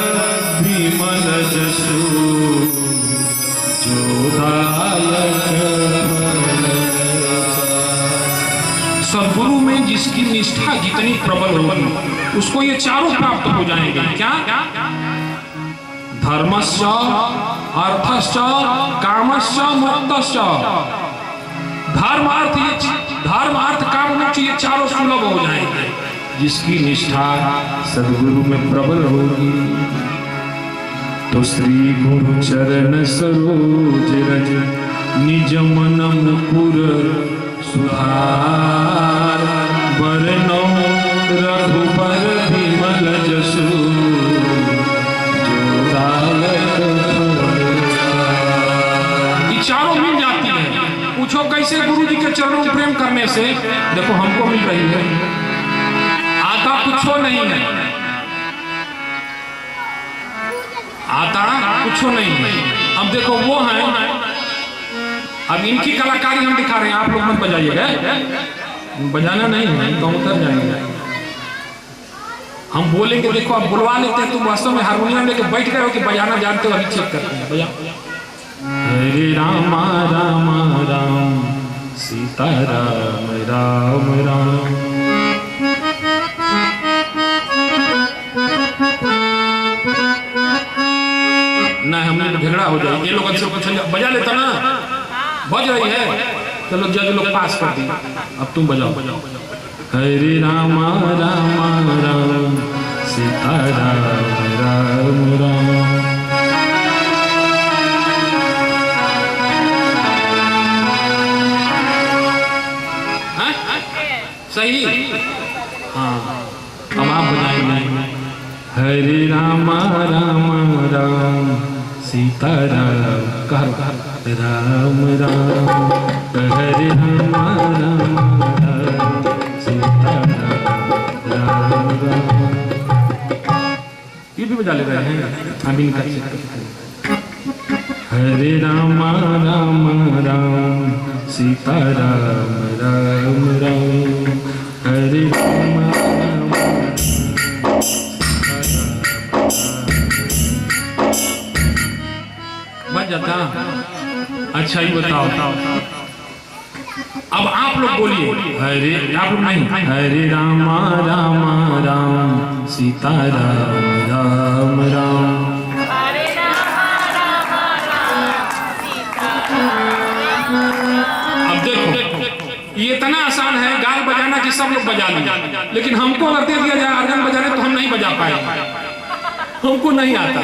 विमल जसु जोदायक। सद्गुरु में जिसकी निष्ठा जितनी प्रबल होगी उसको ये चारों प्राप्त हो जाएंगे। क्या? धर्मस्य, अर्थस्य, कामस्य, मोक्षस्य। धर्म अर्थ काम मोक्ष ये चारों सुलभ हो जाएंगे जिसकी निष्ठा सद्गुरु में प्रबल होगी। तो श्री गुरु चरण सरोज रज निज मन मुकुर सुधार, बरनो रघुबर विमल जसु चारों मिल जाती है। पूछो कैसे? गुरु जी के चरणों में प्रेम करने से। देखो हमको मिल रही है, आता कुछो नहीं है, आता कुछो नहीं है। अब देखो वो है, अब इनकी कलाकारी हम दिखा रहे हैं, आप लोग मत बजाइएगा, बजाना नहीं है तो हम उतर जाएंगे। हम बोलेंगे, देखो आप बुलवा लेते हैं, तुम वास्तव में हारमोनियम लेके बैठ गए हो कि बजाना जानते हो? अभी चेक करते हैं, बजा। हरे राम राम राम सीता राम राम राम। ना हमने झगड़ा हो जाए, ये लोग अच्छे कुछ बजा लेता ना, बज रही है, चलो जज लोग पास कर दी, अब तुम बजाओ। हरे राम राम राम सीता राम राम राम। सही? हाँ, अब आप बजाएंगे। हरे राम राम राम सीता राम, कह राम राम, हरे राम राम राम सीता राम राम। ये भी बजा ले रहे हैं अभी का। हरे राम राम राम सीता राम राम राम, हरे राम राम। बच जाता? अच्छा ही बताओ। अब आप लोग बोलिए, हरे, आप लोग नहीं, हरे राम राम राम सीता राम राम राम। अब देखो ये इतना आसान है गाल बजाना कि सब लोग बजा लें, लेकिन हमको अगर दे दिया जाए आर्गन बजाने तो हम नहीं बजा पाए, हमको नहीं आता।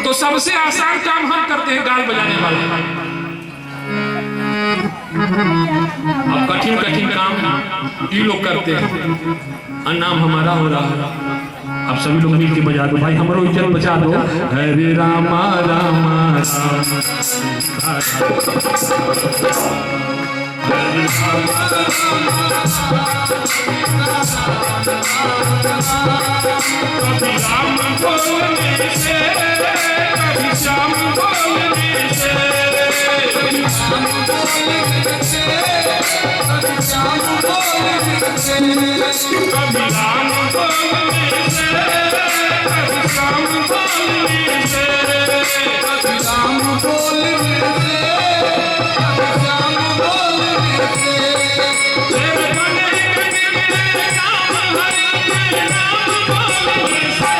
तो सबसे आसान काम हम करते हैं गाल बजाने वाले। अब कठिन कठिन काम ये लोग करते हैं और नाम हमारा हो रहा है। अब सभी लोग मिलके बजा दो भाई, हमारो इज्जत बचा दो। हरे रामा रामा कभी राम बोलने से, कभी श्याम बोलने से, कभी राम बोलने से, कभी श्याम बोलने से, कभी राम बोलने से, कभी श्याम बोलने से, कभी राम बोलने से, कभी श्याम बोलने से। तेरे बने तेरे नाम हरि तेरे नाम बोलने से,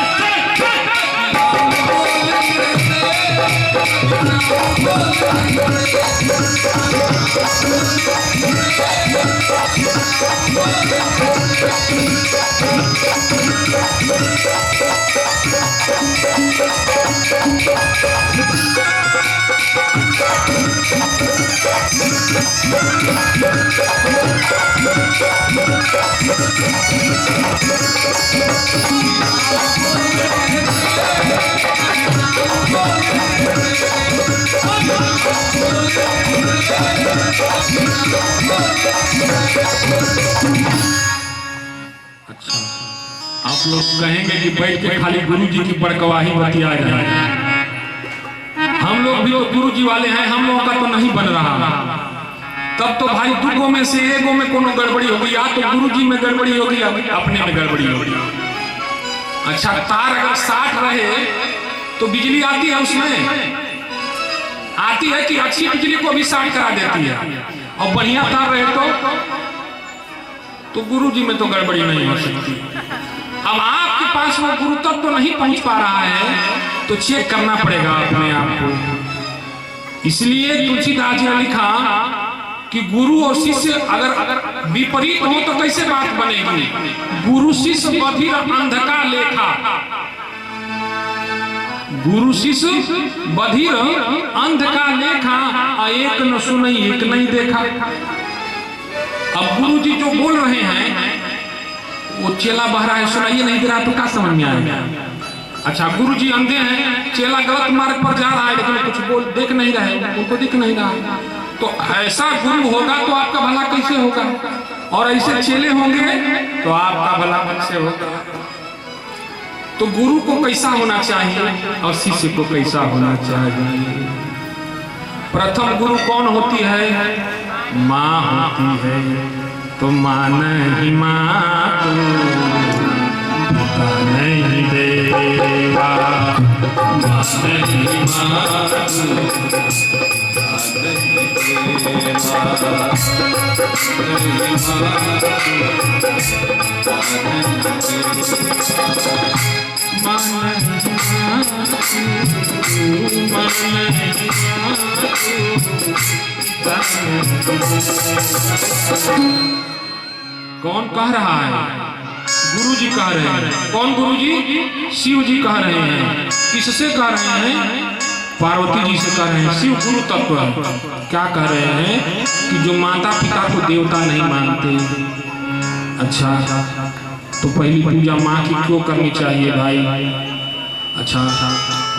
आप लोग कहेंगे कि बैठ के खाली गुरु जी की बड़कवाही बतिया रहे हैं। हम लोग भी तो गुरु जी वाले हैं, हम लोगों का तो नहीं बन रहा। तब तो भाई दुगो में से एगो में कोनो गड़बड़ी होगी, या तो गुरु जी में गड़बड़ी होगी या अपने में गड़बड़ी होगी। अच्छा, तार अगर 60 रहे तो बिजली आती है, उसमें आती है कि अच्छी बिजली को भी 60 करा देती है, और बढ़िया तार रहे तो गुरु जी में तो गड़बड़ी नहीं हो सकती। अब आपके पास वो गुरु तक तो नहीं पहुंच पा रहा है, तो चेक करना पड़ेगा अपने आप को। इसलिए तुलसीदास जी ने लिखा कि गुरु और शिष्य अगर विपरीत हो तो कैसे बात बनेगी। गुरु शिष्य बधिर अंधका लेखा, गुरु शिष्य बधिर अंधका लेखा, एक न सुनई एक नहीं देखा। अब गुरु जी जो बोल रहे हैं वो चेला बहरा है, सुनाइए नहीं दे रहा तो क्या समझ में आएगा। अच्छा, गुरु जी अंधे हैं, चेला गलत मार्ग पर जा रहा है लेकिन कुछ बोल देख नहीं रहे, उनको दिख नहीं रहा, तो ऐसा गुरु होगा तो आपका भला कैसे होगा, और ऐसे चेले होंगे तो आपका भला कैसे होगा। तो गुरु को कैसा होना चाहिए और शिष्य को कैसा होना चाहिए। प्रथम गुरु कौन होती है? माँ होती है, तो माँ नहीं माँ तो पिता नहीं देगा, माँ नहीं माँ तू, कौन कह रहा है? गुरु जी कह रहे हैं। कौन गुरु जी? शिव जी कह रहे हैं। किससे कह रहे हैं? पार्वती जी से कह रहे हैं। शिव गुरु तत्व है। क्या कह रहे हैं कि जो माता पिता को देवता नहीं मानते। अच्छा, तो पहली पूजा माँ की क्यों करनी चाहिए भाई? अच्छा,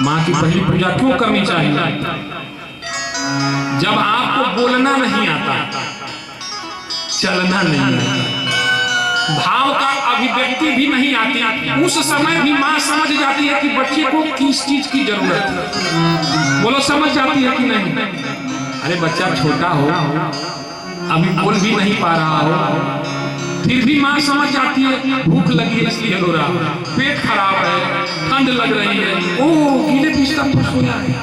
माँ की पहली पूजा क्यों करनी चाहिए? जब आपको बोलना नहीं आता, चलना नहीं आता, भाव का अभिव्यक्ति भी नहीं आती, उस समय भी माँ समझ जाती है कि बच्चे को किस चीज की जरूरत है। बोलो, समझ जाती है कि नहीं? अरे बच्चा छोटा हो, अभी बोल भी नहीं पा रहा हो, फिर भी माँ समझ जाती है भूख लगी है इसलिए रो रहा, पेट खराब है, ठंड लग रही है, ओ गीले बिस्तर पर सोया है।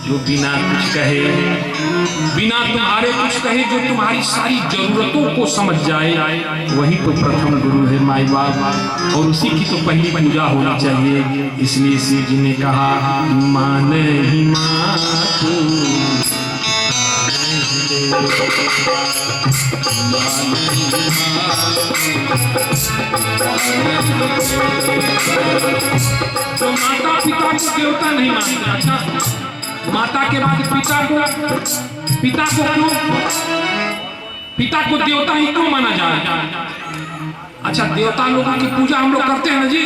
जो बिना कुछ कहे, बिना तुम्हारे कुछ कहे, जो तुम्हारी सारी जरूरतों को समझ जाए, वही तो प्रथम गुरु है माई बाप, और उसी की तो पहली पूजा होनी चाहिए। इसलिए शिव जी ने कहा, माँ नहीं माँ तू, तो माता पिता को देवता नहीं मानते। अच्छा, माता के बाद पिता को क्यों, पिता को देवता ही क्यों माना जाए? अच्छा, देवता लोगों की पूजा हम लोग करते हैं ना जी,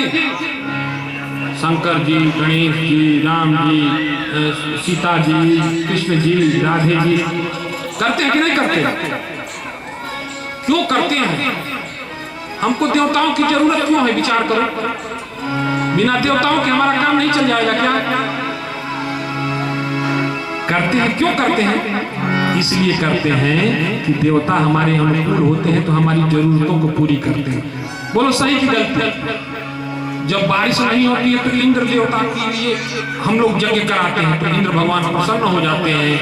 शंकर जी, गणेश जी, राम जी, सीता जी, कृष्ण जी, राधे जी, करते हैं कि नहीं करते? क्यों करते हैं? हमको देवताओं की जरूरत क्यों है? विचार करो, बिना देवताओं के हमारा काम नहीं चल जाएगा क्या? करते हैं, क्यों करते हैं? इसलिए करते हैं कि देवता हमारे अनुकूल होते हैं तो हमारी जरूरतों को पूरी करते हैं। बोलो सही की गलती? जब बारिश नहीं होती है तो इंद्र देवता के लिए हम लोग यज्ञ कराते हैं, तो इंद्र भगवान प्रसन्न हो जाते हैं,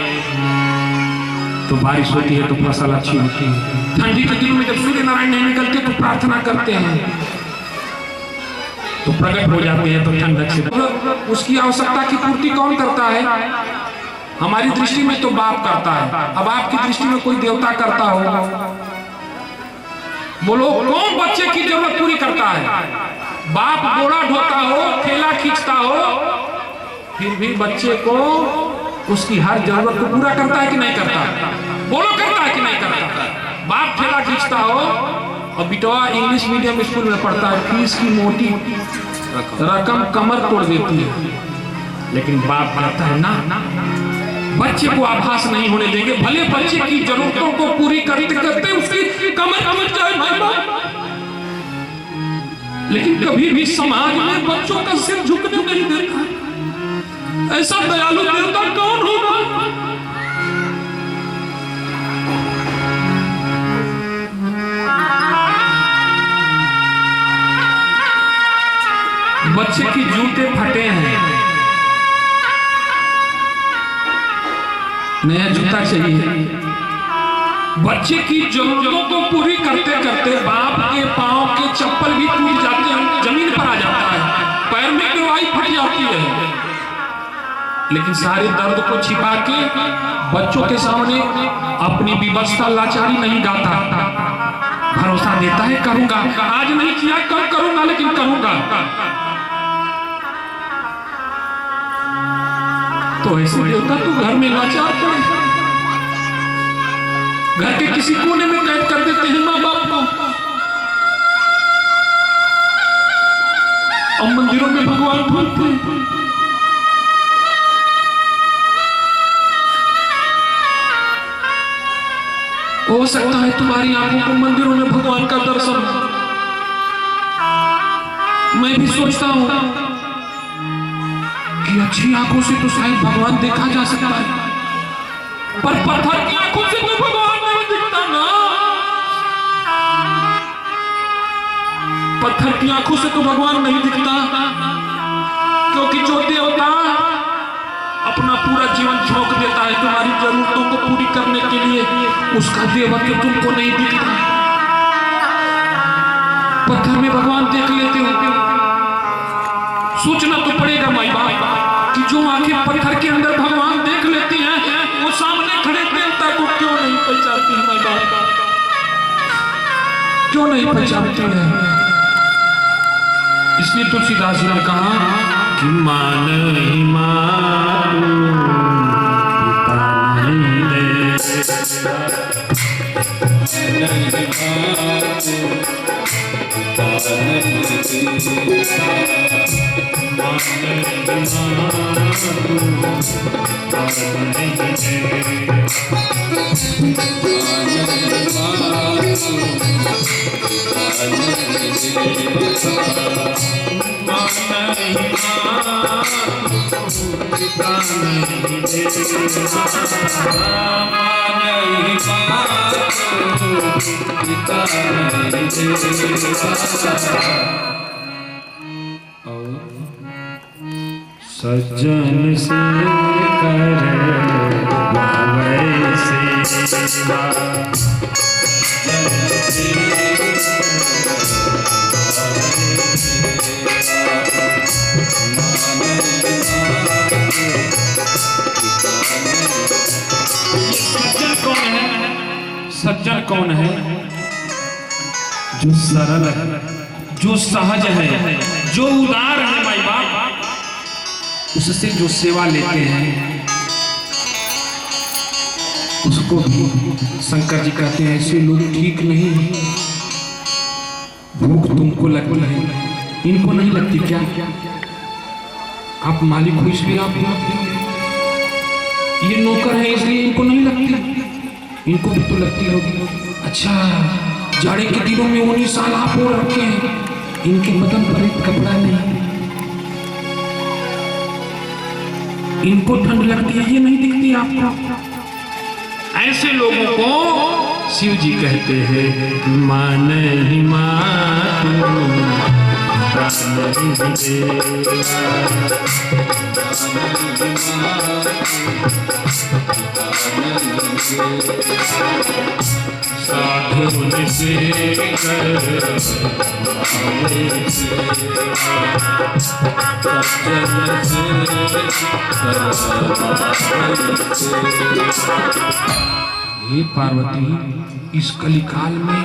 तो बारिश होती है तो फसल अच्छी होती है। ठंडी के दिनों में जब सूर्य नारायण नहीं निकलते तो प्रार्थना करते हैं, तो प्रकट हो जाते हैं, तो ठंडक से उसकी आवश्यकता की पूर्ति कौन करता है? हमारी दृष्टि में तो बाप करता है। अब आपकी दृष्टि में कोई देवता करता हो? बोलो, कौन बच्चे की जरूरत पूरी करता है? बाप बोरा ढोता हो, ठेला खींचता हो, फिर भी बच्चे को उसकी हर जरूरत को पूरा करता है कि नहीं करता? बोलो, करता है कि नहीं करता? बाप ठेला खींचता हो और बिटवा इंग्लिश मीडियम स्कूल में पढ़ता है, फीस की मोटी रकम कमर तोड़ देती है, लेकिन बाप कहता है ना, बच्चे को आभास नहीं होने देंगे, भले बच्चे की जरूरतों को पूरी करते करते उसकी कमर जाए भाई बाप, लेकिन कभी भी समाज में बच्चों का सिर झुकने नहीं देता। ऐसा दयालु देवता कौन होगा? बच्चे की जूते फटे हैं, नया जूता चाहिए। बच्चे की जरूरतों को पूरी करते करते बाप के पांव के चप्पल भी टूट जाते हैं, जमीन पर आ जाता है, पैर में दवाई फट जाती है, लेकिन सारे दर्द को छिपा के बच्चों के सामने अपनी विवशता लाचारी नहीं गाता, भरोसा देता है करूंगा, आज नहीं किया कल करूंगा, लेकिन करूंगा। तो ऐसे देवता तो घर में लाचार पड़े, घर के किसी कोने में कैद कर देते हैं माँ बाप को, और मंदिरों में भगवान ढूंढते हैं। हो सकता है तुम्हारी आंखों को मंदिरों में भगवान का दर्शन, मैं भी सोचता हूं कि अच्छी आंखों से तो शायद भगवान देखा जा सकता है, पर पत्थर की आंखों से तो भगवान नहीं दिखता ना। पत्थर की आंखों से तो भगवान नहीं दिखता, क्योंकि जो देवता अपना पूरा जीवन झोंक देता है तुम्हारी जरूरतों को पूरी करने के लिए, उसका देवत्व तुमको नहीं दिखता। पत्थर में भगवान देख लेते हो, सोचना तो पड़ेगा माई बाप कि जो आंखें पत्थर के अंदर भगवान देख लेती हैं, वो सामने खड़े देवता को क्यों नहीं पहचानती है माई बाप? क्यों नहीं पहचानती है? इसलिए तुलसीदास जी ने कहा कि मान ही मान सज्जन से कर सज्जन कौन है? जो सरल है, जो सहज है, जो उदार है माई बाप, उससे जो सेवा लेते हैं उसको भी शंकर जी कहते हैं ऐसे लोग ठीक नहीं है। भूख तुमको लगती है, इनको नहीं लगती क्या? आप मालिक हो इसलिए आप ये नौकर है इसलिए इनको नहीं लगती, इनको भी तो लगती होगी। अच्छा, जाड़े के दिनों में 19 साल आप हो रखे हैं, इनके बदन पर एक कपड़ा नहीं, इनको ठंड लगती है, ये नहीं दिखती आपको। ऐसे लोगों को शिव जी कहते हैं मान ही साधु से हे पार्वती, इस कलिकाल में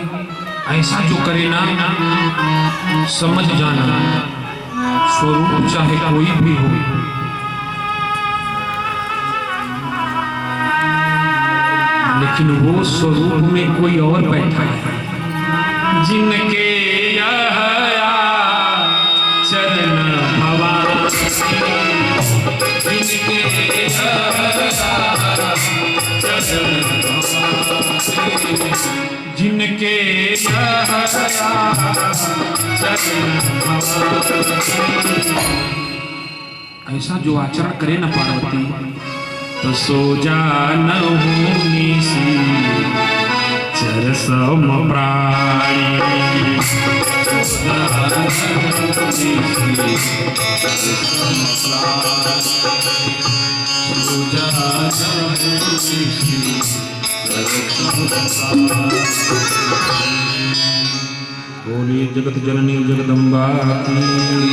ऐसा जो करे ना, समझ जाना स्वरूप चाहे कोई भी हो, लेकिन वो स्वरूप में कोई और बैठा है। जिनके चरण हवा, जिनके जिनके ऐसा जो आचरण करे न पार्वती, तो सो जान निसी चर सम प्राणी। बोलिए जगत जननी जगदम्बा की।